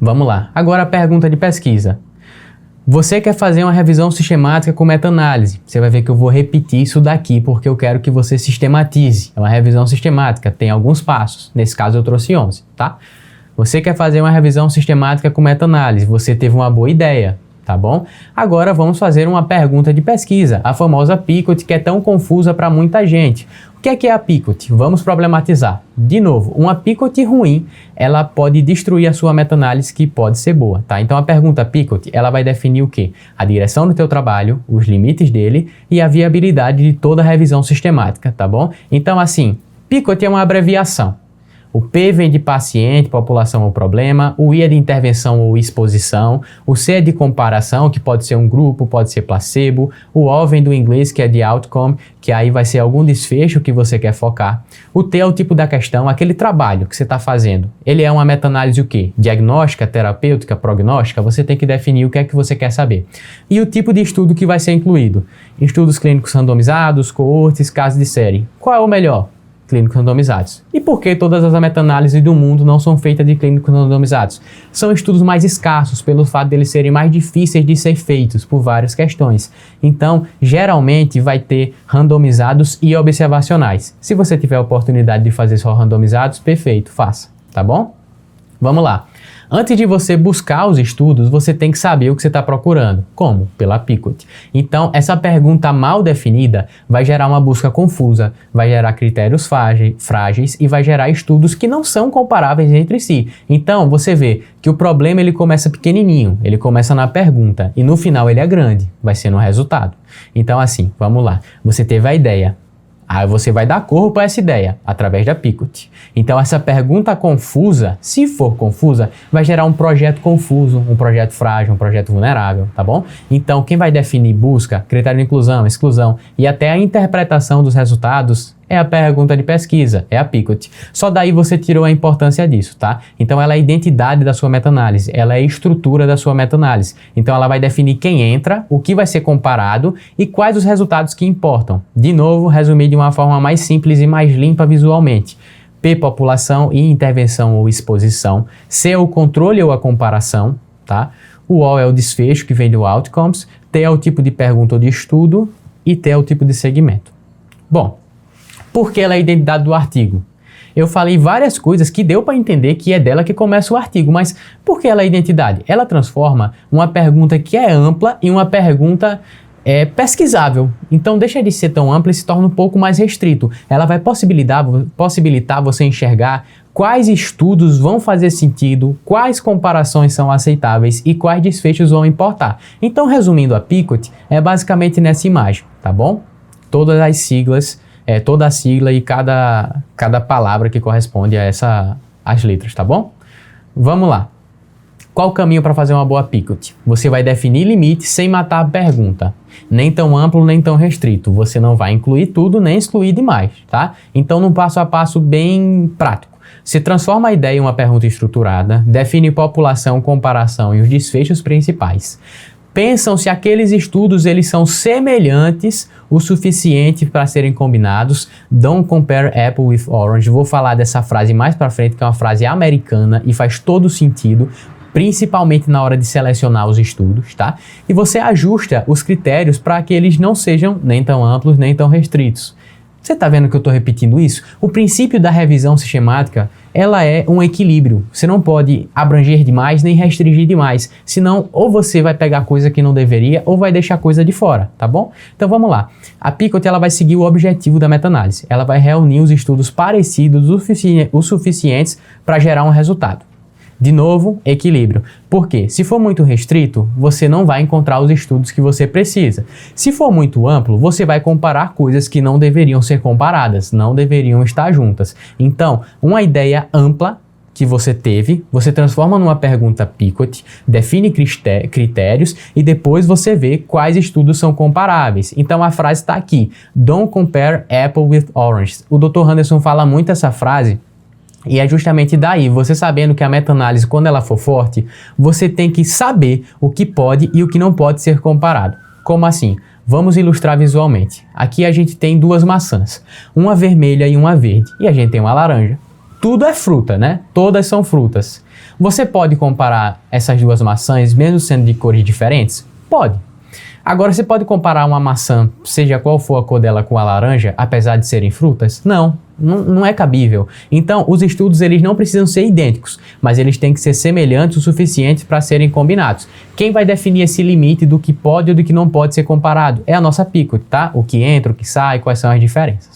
Vamos lá. Agora a pergunta de pesquisa. Você quer fazer uma revisão sistemática com meta-análise. Você vai ver que eu vou repetir isso daqui porque eu quero que você sistematize. É uma revisão sistemática, tem alguns passos. Nesse caso eu trouxe 11, tá? Você quer fazer uma revisão sistemática com meta-análise. Você teve uma boa ideia. Tá bom? Agora vamos fazer uma pergunta de pesquisa, a famosa PICOT, que é tão confusa para muita gente. O que é a PICOT? Vamos problematizar. De novo, uma PICOT ruim, ela pode destruir a sua meta-análise, que pode ser boa, tá? Então a pergunta PICOT, ela vai definir o quê? A direção do teu trabalho, os limites dele e a viabilidade de toda a revisão sistemática, tá bom? Então assim, PICOT é uma abreviação. O P vem de paciente, população ou problema, o I é de intervenção ou exposição, o C é de comparação, que pode ser um grupo, pode ser placebo, o O vem do inglês, que é de outcome, que aí vai ser algum desfecho que você quer focar. O T é o tipo da questão, aquele trabalho que você está fazendo. Ele é uma meta-análise o quê? Diagnóstica, terapêutica, prognóstica? Você tem que definir o que é que você quer saber. E o tipo de estudo que vai ser incluído? Estudos clínicos randomizados, coortes, casos de série. Qual é o melhor? Clínicos randomizados. E por que todas as meta-análises do mundo não são feitas de clínicos randomizados? São estudos mais escassos pelo fato de eles serem mais difíceis de ser feitos por várias questões. Então, geralmente vai ter randomizados e observacionais. Se você tiver a oportunidade de fazer só randomizados, perfeito, faça, tá bom? Vamos lá. Antes de você buscar os estudos, você tem que saber o que você está procurando. Como? Pela PICOT. Então, essa pergunta mal definida vai gerar uma busca confusa, vai gerar critérios frágeis e vai gerar estudos que não são comparáveis entre si. Então, você vê que o problema ele começa pequenininho, ele começa na pergunta e no final ele é grande, vai ser no resultado. Então, assim, vamos lá. Você teve a ideia. Aí você vai dar corpo a essa ideia, através da PICOT. Então essa pergunta confusa, se for confusa, vai gerar um projeto confuso, um projeto frágil, um projeto vulnerável, tá bom? Então quem vai definir busca, critério de inclusão, exclusão e até a interpretação dos resultados é a pergunta de pesquisa, é a PICOT. Só daí você tirou a importância disso, tá? Então ela é a identidade da sua meta-análise, ela é a estrutura da sua meta-análise. Então ela vai definir quem entra, o que vai ser comparado e quais os resultados que importam. De novo, resumir de uma forma mais simples e mais limpa visualmente. P, população, I, intervenção ou exposição. C é o controle ou a comparação, tá? O O é o desfecho, que vem do outcomes. T é o tipo de pergunta ou de estudo e T é o tipo de segmento. Bom, por que ela é a identidade do artigo? Eu falei várias coisas que deu para entender que é dela que começa o artigo, mas por que ela é a identidade? Ela transforma uma pergunta que é ampla em uma pergunta pesquisável. Então deixa de ser tão ampla e se torna um pouco mais restrito. Ela vai possibilitar você enxergar quais estudos vão fazer sentido, quais comparações são aceitáveis e quais desfechos vão importar. Então, resumindo a PICOT, é basicamente nessa imagem, tá bom? Todas as siglas, toda a sigla e cada palavra que corresponde a as letras, tá bom? Vamos lá. Qual o caminho para fazer uma boa PICOT? Você vai definir limites sem matar a pergunta. Nem tão amplo, nem tão restrito. Você não vai incluir tudo, nem excluir demais, tá? Então, num passo a passo bem prático. Você transforma a ideia em uma pergunta estruturada, define população, comparação e os desfechos principais. Pensam se aqueles estudos eles são semelhantes o suficiente para serem combinados. Don't compare apple with orange. Vou falar dessa frase mais para frente, que é uma frase americana e faz todo sentido, principalmente na hora de selecionar os estudos, tá? E você ajusta os critérios para que eles não sejam nem tão amplos, nem tão restritos. Você está vendo que eu estou repetindo isso? O princípio da revisão sistemática, ela é um equilíbrio. Você não pode abranger demais nem restringir demais, senão ou você vai pegar coisa que não deveria ou vai deixar coisa de fora, tá bom? Então vamos lá. A PICOT ela vai seguir o objetivo da meta-análise. Ela vai reunir os estudos parecidos o suficientes para gerar um resultado. De novo, equilíbrio. Por quê? Se for muito restrito, você não vai encontrar os estudos que você precisa. Se for muito amplo, você vai comparar coisas que não deveriam ser comparadas, não deveriam estar juntas. Então, uma ideia ampla que você teve, você transforma numa pergunta PICOT, define critérios e depois você vê quais estudos são comparáveis. Então a frase está aqui, don't compare apple with orange. O Dr. Anderson fala muito essa frase. E é justamente daí, você sabendo que a meta-análise, quando ela for forte, você tem que saber o que pode e o que não pode ser comparado. Como assim? Vamos ilustrar visualmente. Aqui a gente tem duas maçãs, uma vermelha e uma verde, e a gente tem uma laranja. tudo é fruta, né? Todas são frutas. Você pode comparar essas duas maçãs, mesmo sendo de cores diferentes? Pode. Agora, você pode comparar uma maçã, seja qual for a cor dela, com a laranja, apesar de serem frutas? Não é cabível. Então, os estudos eles não precisam ser idênticos, mas eles têm que ser semelhantes o suficiente para serem combinados. Quem vai definir esse limite do que pode ou do que não pode ser comparado? É a nossa Picot, tá? O que entra, o que sai, quais são as diferenças.